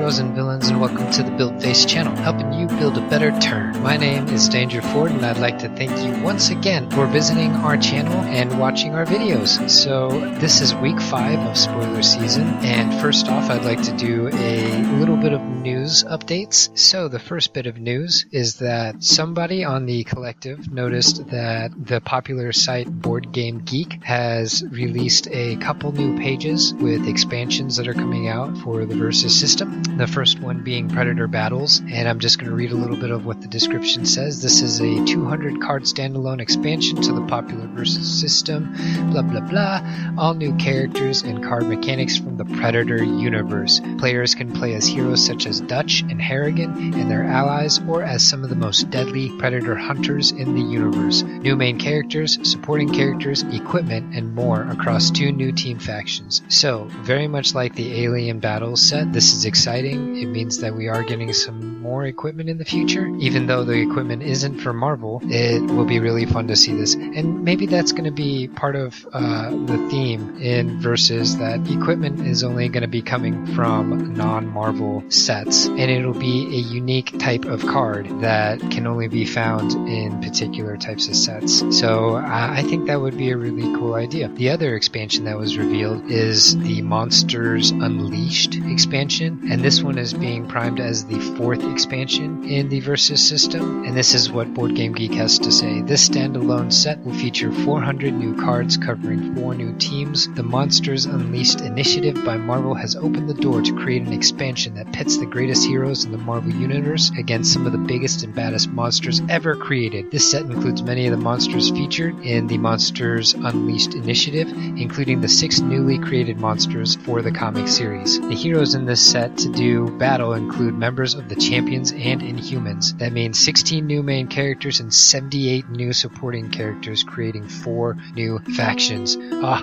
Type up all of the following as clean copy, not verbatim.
heroes and villains, and welcome to the Build Face channel, helping you build a better turn. My name is Danger Ford, and I'd like to thank you once again for visiting our channel and watching our videos. So this is week 5 of spoiler season, and first off I'd like to do a little bit of news updates. So the first bit of news is that somebody on the collective noticed that the popular site Board Game Geek has released a couple new pages with expansions that are coming out for the Versus system. The first one being Predator Battles, and I'm just going to read a little bit of what the description says. This is a 200 card standalone expansion to the popular Versus system, blah blah blah, all new characters and card mechanics from the Predator universe. Players can play as heroes such as Dutch and Harrigan and their allies, or as some of the most deadly Predator hunters in the universe. New main characters, supporting characters, equipment, and more across 2 new team factions. So, very much like the Alien Battles set, this is exciting. It means that we are getting some more equipment in the future. Even though the equipment isn't for Marvel, it will be really fun to see this. And maybe that's going to be part of the theme in Versus, that equipment is only going to be coming from non-Marvel sets, and it'll be a unique type of card that can only be found in particular types of sets. So I think that would be a really cool idea. The other expansion that was revealed is the Monsters Unleashed expansion, and this one is being primed as the 4th expansion in the Versus system, and this is what Board Game Geek has to say. This standalone set will feature 400 new cards covering 4 new teams. The Monsters Unleashed initiative by Marvel has opened the door to create an expansion that pits the greatest heroes in the Marvel universe against some of the biggest and baddest monsters ever created. This set includes many of the monsters featured in the Monsters Unleashed initiative, including the 6 newly created monsters for the comic series. The heroes in this set to do battle include members of the Champions and Inhumans. That means 16 new main characters and 78 new supporting characters, creating 4 new factions.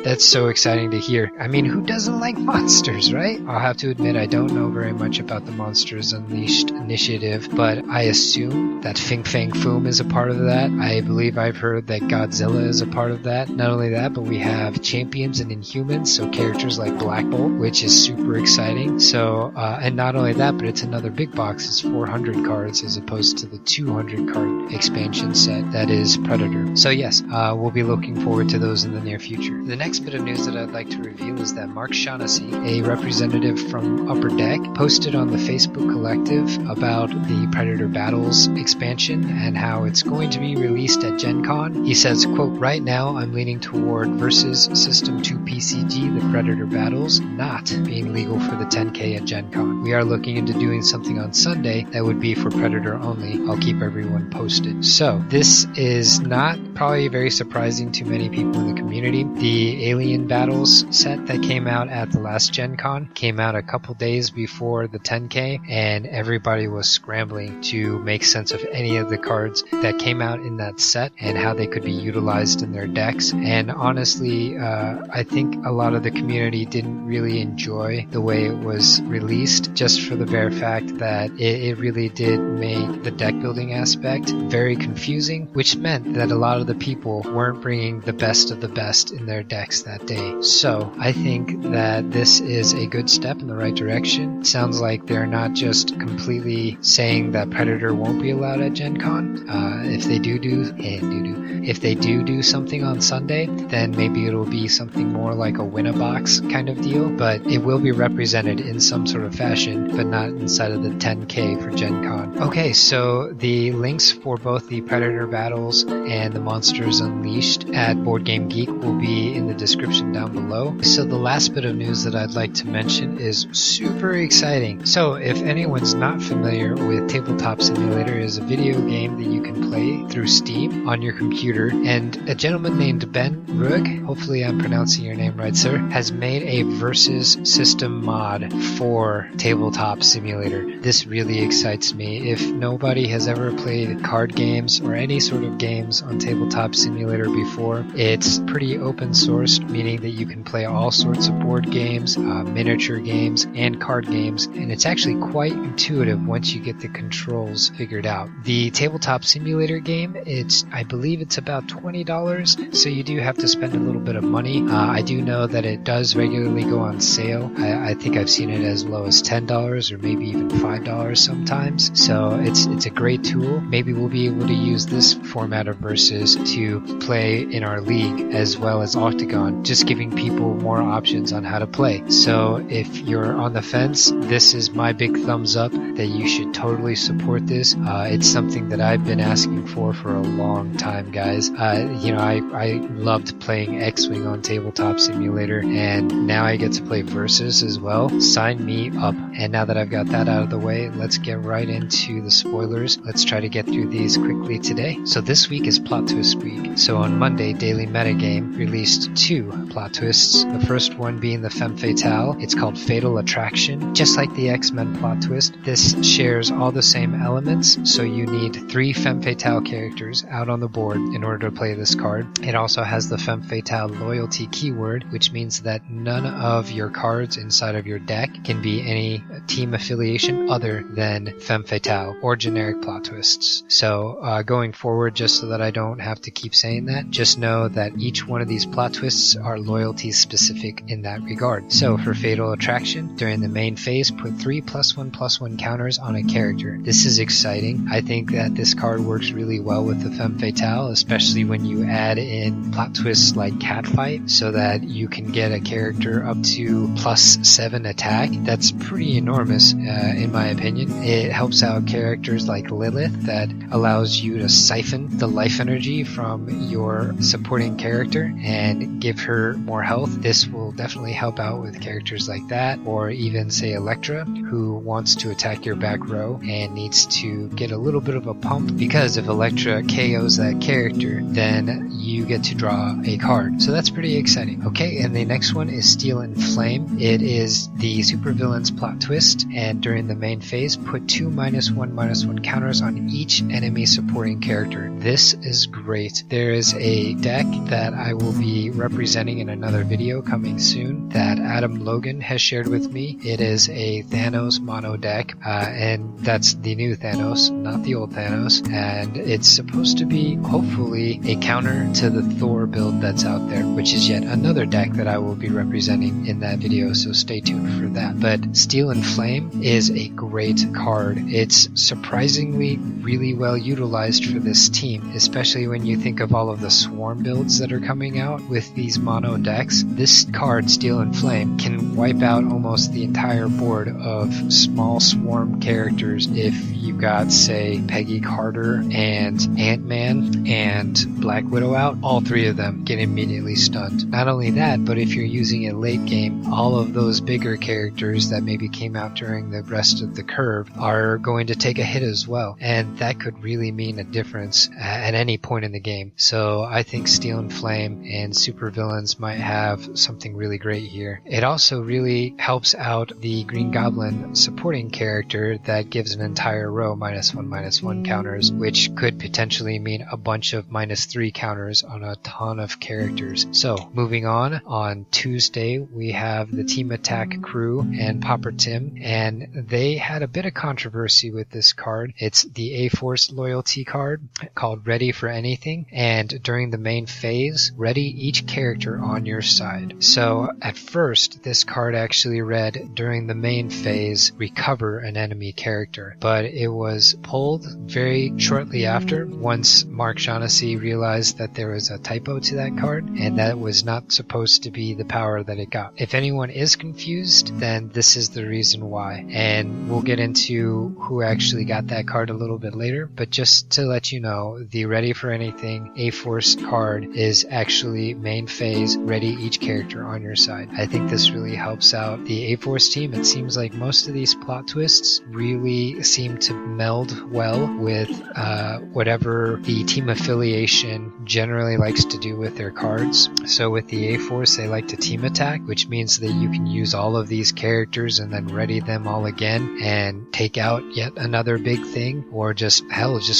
That's so exciting to hear. I mean, who doesn't like monsters, right? I'll have to admit I don't know very much about the Monsters Unleashed initiative, but I assume that Fing Fang Foom is a part of that. I believe I've heard that Godzilla is a part of that. Not only that, but we have Champions and Inhumans, so characters like Black Bolt, which is super exciting. So, and not only that, but it's another big box. It's 400 cards as opposed to the 200 card expansion set that is Predator. So yes, we'll be looking forward to those in the near future. The next bit of news that I'd like to reveal is that Mark Shaughnessy, a representative from Upper Deck, posted on the Facebook Collective about the Predator Battles expansion and how it's going to be released at Gen Con. He says, quote, "Right now I'm leaning toward Versus System 2 PCG, the Predator Battles, not being legal for the 10K at Gen Con. We are looking into doing something on Sunday that would be for Predator only. I'll keep everyone posted." So this is not probably very surprising to many people in the community. The Alien Battles set that came out at the last Gen Con came out a couple days before the 10K, and everybody was scrambling to make sense of any of the cards that came out in that set and how they could be utilized in their decks. And honestly, I think a lot of the community didn't really enjoy the way it was released, just for the bare fact that it really did make the deck building aspect very confusing, which meant that a lot of the people weren't bringing the best of the best in their decks that day. So I think that this is a good step in the right direction. It sounds like they're not just completely saying that Predator won't be allowed at Gen Con. If they do something on Sunday, then maybe it'll be something more like a win-a-box kind of deal, but it will be represented in some sort of fashion, but not inside of the 10K for Gen Con. Okay, so the links for both the Predator Battles and the Monsters Unleashed at Board Game Geek will be in the description down below. So the last bit of news that I'd like to mention is super exciting. So if anyone's not familiar with Tabletop Simulator, is a video game that you can play through Steam on your computer, and a gentleman named Ben Rug, hopefully I'm pronouncing your name right, sir, has made a Versus system mod for Tabletop Simulator. This really excites me. If nobody has ever played card games or any sort of games on Tabletop Simulator before, it's pretty open sourced, meaning that you can play all sorts of board games, miniature games, and card games, and it's actually quite intuitive once you get the controls figured out. The Tabletop Simulator game, I believe it's about $20, so you do have to spend a little bit of money. I do know that it does regularly go on sale. I think I've seen it as low as $10 or maybe even $5 sometimes. So it's a great tool. Maybe we'll be able to use this format of Versus to play in our league as well as Octagon, just giving people more options on how to play. So if you're on the fence, this is my big thumbs up that you should totally support this. It's something that I've been asking for a long time, guys. I loved playing X-Wing on Tabletop Simulator, and now I get to play Versus as well. Sign me up. And now that I've got that out of the way, let's get right into the spoilers. Let's try to get through these quickly today. So this week is Plot Twist Week. So on Monday, Daily Metagame released 2 plot twists. The first one being the Femme Fatale. It's called Fatal Attraction. Just like the X-Men plot twist, this shares all the same elements, so you need 3 Femme Fatale characters out on the board in order to play this card. It also has the Femme Fatale loyalty keyword, which means that none of your cards inside of your deck can be any team affiliation other than Femme Fatale or generic plot twists. So going forward, just so that I don't have to keep saying that, just know that each one of these plot twists are loyalty specific in that regard. So for Fatal Attraction, during the main phase, put 3 +1/+1 counters on a character. This is exciting. I think that this card works really well with the Femme Fatale, especially when you add in plot twists like Catfight, so that you can get a character up to +7 attack. That's pretty enormous in my opinion. It helps out characters like Lilith, that allows you to siphon the life energy from your supporting character and give her more health. This will definitely help out with characters like that, or even say Elektra, who wants to attack your back row and needs to get a little bit of a pump, because if Elektra KOs that character, then you get to draw a card. So that's pretty exciting. Okay, and the next one is Steel and Flame. It is the supervillains plot twist, and during the main phase, put 2 -1/-1 counters on each enemy supporting character. This is great. There is a deck that I will be representing in another video coming soon that Adam Logan has shared with me. It is a Thanos mono deck, and that's the new Thanos, not the old Thanos, and it's supposed to be, hopefully, a counter to the Thor build that's out there, which is yet another deck that I will be representing in that video, so stay tuned for that. But Steel and Flame is a great card. It's surprisingly really well utilized for this team, especially when you think of all of the swarm builds that are coming out with these mono decks. This card, Steel and Flame, can wipe out almost the entire board of small swarm characters. If you've got, say, Peggy Carter and Ant-Man and Black Widow out, all 3 of them get immediately stunned. Not only that, but if you're using it late game, all of those bigger characters that maybe came out during the rest of the curve are going to take a hit as well, and that could really mean a difference at any point in the game. So I think Steel and Flame and supervillains might have something really great here. It also really helps out the Green Goblin supporting character that gives an entire row -1/-1 counters, which could potentially mean a bunch of -3 counters on a ton of characters. So moving on Tuesday we have the Team Attack crew and Popper Tim, and they had a bit of controversy with this card. It's the A-Force loyalty card called Ready for Anything, and during the main phase, ready each character on your side. So at first, this card actually read, during the main phase, recover an enemy character, but it was pulled very shortly after, once Mark Shaughnessy realized that there was a typo to that card, and that was not supposed to be the power that it got. If anyone is confused, then this is the reason why, and we'll get into who actually got that card a little bit later, but just to let you know, the Ready for Anything A-Force card is actually main phase, ready each character on your side. I think this really helps out the A-Force team. It seems like most of these plot twists really seem to meld well with whatever the team affiliation generally likes to do with their cards. So with the A-Force, they like to team attack, which means that you can use all of these characters and then ready them all again, and and take out yet another big thing, or just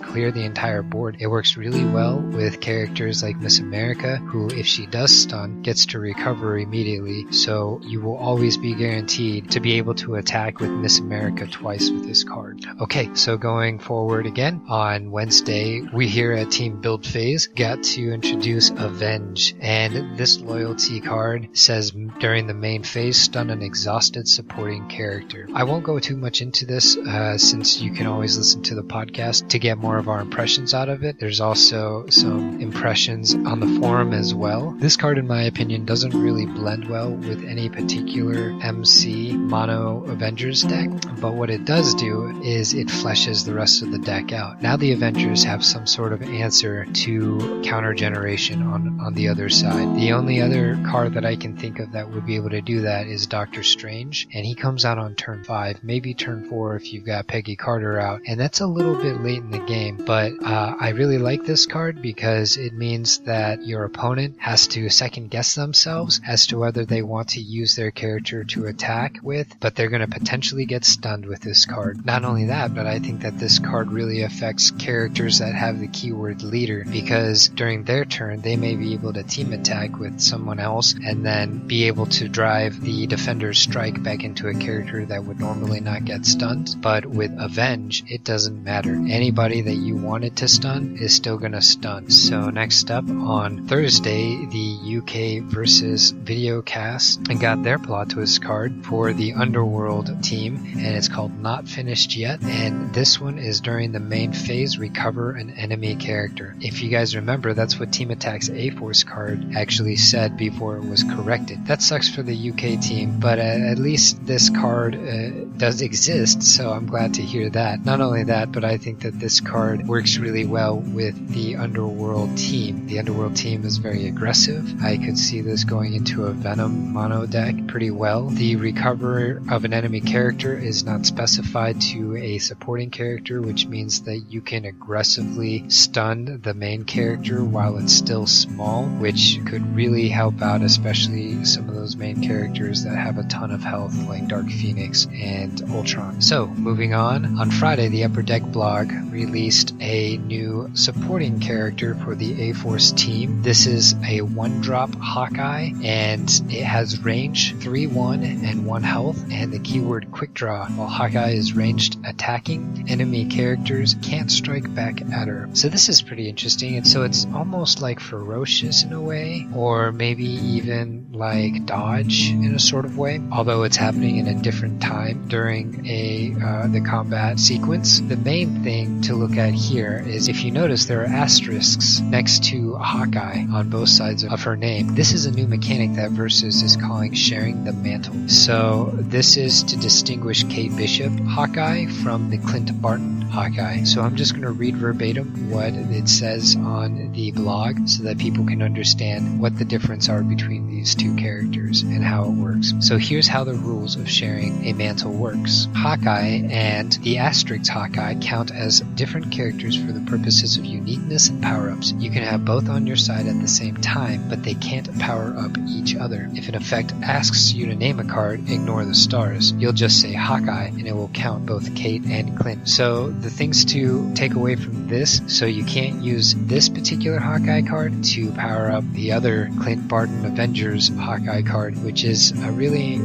clear the entire board. It works really well with characters like Miss America, who if she does stun, gets to recover immediately, so you will always be guaranteed to be able to attack with Miss America twice with this card. Okay, so going forward again, on Wednesday, we here at Team Build Phase got to introduce Avenge, and this loyalty card says during the main phase, stun an exhausted supporting character. I won't go too much into this since you can always listen to the podcast to get more of our impressions out of it. There's also some impressions on the forum as well. This card, in my opinion, doesn't really blend well with any particular MC mono Avengers deck, but what it does do is it fleshes the rest of the deck out. Now the Avengers have some sort of answer to counter generation on the other side. The only other card that I can think of that would be able to do that is Doctor Strange, and he comes out on turn 5, maybe turn 4 if you've got Peggy Carter out, and that's a little bit late in the game, but I really like this card because it means that your opponent has to second guess themselves as to whether they want to use their character to attack with, but they're going to potentially get stunned with this card. Not only that, but I think that this card really affects characters that have the keyword leader, because during their turn they may be able to team attack with someone else and then be able to drive the defender's strike back into a character that would normally not get stunned. But with Avenge, it doesn't matter. Anybody that you wanted to stun is still going to stun. So next up on Thursday, the UK versus Videocast got their plot twist card for the Underworld team, and it's called Not Finished Yet, and this one is during the main phase, recover an enemy character. If you guys remember, that's what Team Attack's A-Force card actually said before it was corrected. That sucks for the UK team, but at least this card does exist, so I'm glad to hear that. Not only that, but I think that this card works really well with the Underworld team. The Underworld team is very aggressive. I could see this going into a Venom mono deck pretty well. The recover of an enemy character is not specified to a supporting character, which means that you can aggressively stun the main character while it's still small, which could really help out, especially some of those main characters that have a ton of health like Dark Phoenix and Ultron. So moving on Friday, the Upper Deck blog released a new supporting character for the A-Force team. This is a 1-drop Hawkeye, and it has range 3-1 and 1 health, and the keyword quick draw. While Hawkeye is ranged attacking, enemy characters can't strike back at her. So this is pretty interesting, and so it's almost like Ferocious in a way, or maybe even like Dodge in a sort of way, although it's happening in a different time during the combat sequence. The main thing to look at here is, if you notice, there are asterisks next to Hawkeye on both sides of her name. This is a new mechanic that Versus is calling sharing the mantle. So this is to distinguish Kate Bishop Hawkeye from the Clint Barton Hawkeye. So I'm just going to read verbatim what it says on the blog so that people can understand what the difference are between these two characters and how it works. So here's how the rules of sharing a mantle works. Hawkeye and the asterisk Hawkeye count as different characters for the purposes of uniqueness and power-ups. You can have both on your side at the same time, but they can't power up each other. If an effect asks you to name a card, ignore the stars. You'll just say Hawkeye and it will count both Kate and Clint. So the things to take away from this, so you can't use this particular Hawkeye card to power up the other Clint Barton Avengers Hawkeye card, which is a really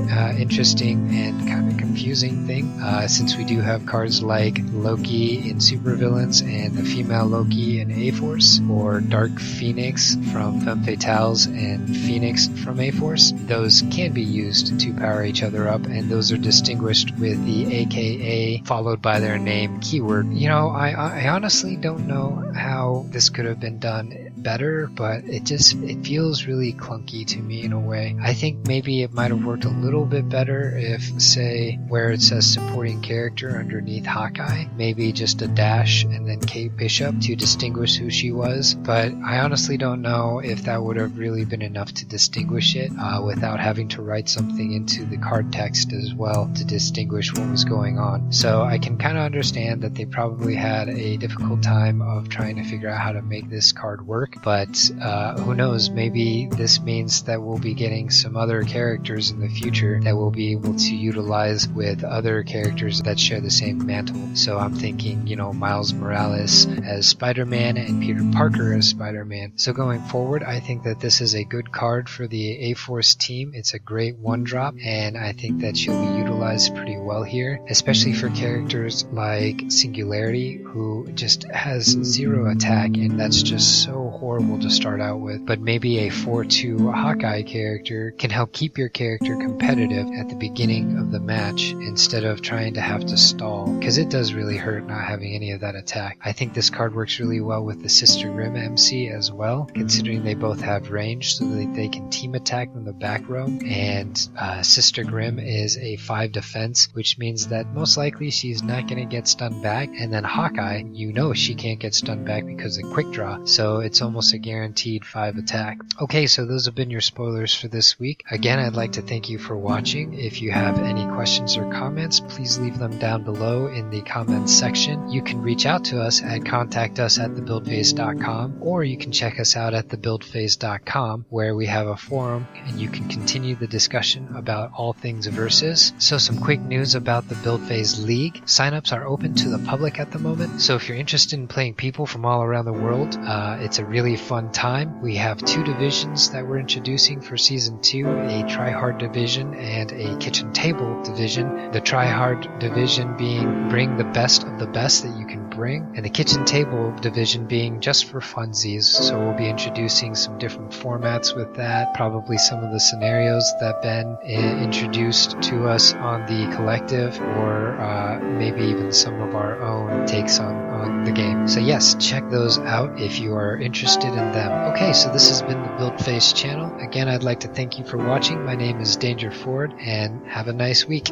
interesting and kind of confusing thing, since we do have cards like Loki in Supervillains and the female Loki in A-Force, or Dark Phoenix from Femme Fatales and Phoenix from A-Force. Those can be used to power each other up, and those are distinguished with the AKA followed by their name keyword. You know, I honestly don't know how this could have been done better, but it feels really clunky to me in a way. I think maybe it might have worked a little bit better if, say, where it says supporting character underneath Hawkeye, maybe just a dash and then Kate Bishop to distinguish who she was. But I honestly don't know if that would have really been enough to distinguish it without having to write something into the card text as well to distinguish what was going on. So I can kind of understand that they probably had a difficult time of trying to figure out how to make this card work, but who knows, maybe this means that we'll be getting some other characters in the future that we'll be able to utilize with other characters that share the same mantle. So I'm thinking, you know, Miles Morales as Spider-Man and Peter Parker as Spider-Man. So going forward, I think that this is a good card for the A-Force team. It's a great one-drop, and I think that she'll be utilized pretty well here, especially for characters like Singularity, who just has 0 attack, and that's just so horrible to start out with. But maybe a 4-2 Hawkeye character can help keep your character competitive at the beginning of the match instead of trying to have to stall, because it does really hurt not having any of that attack. I think this card works really well with the Sister Grimm MC as well, considering they both have range so that they can team attack from the back row, and Sister Grimm is a 5 defense, which means that most likely she's not going to get stunned back, and then Hawkeye, you know she can't get stunned back because of quick draw, so it's almost a guaranteed 5 attack. Okay, so those have been your spoilers for this week. Again, I'd like to thank you for watching. If you have any questions or comments, please leave them down below in the comments section. You can reach out to us at contactus@thebuildphase.com, or you can check us out at thebuildphase.com, where we have a forum and you can continue the discussion about all things Versus. So some quick news about the Build Phase League. Signups are open to the public at the moment, so if you're interested in playing people from all around the world, it's a really fun time. We have 2 divisions that we're introducing for Season 2, a Try-Hard division and a Kitchen Table division. The Try-Hard division being bring the best of the best that you can bring, and the Kitchen Table division being just for funsies. So we'll be introducing some different formats with that, probably some of the scenarios that Ben introduced to us on the collective, or maybe even some of our own takes on the game. So yes, check those out if you are interested in them. Okay, so this has been the Build Phase channel. Again, I'd like to thank you for watching. My name is Danger Ford, and have a nice week.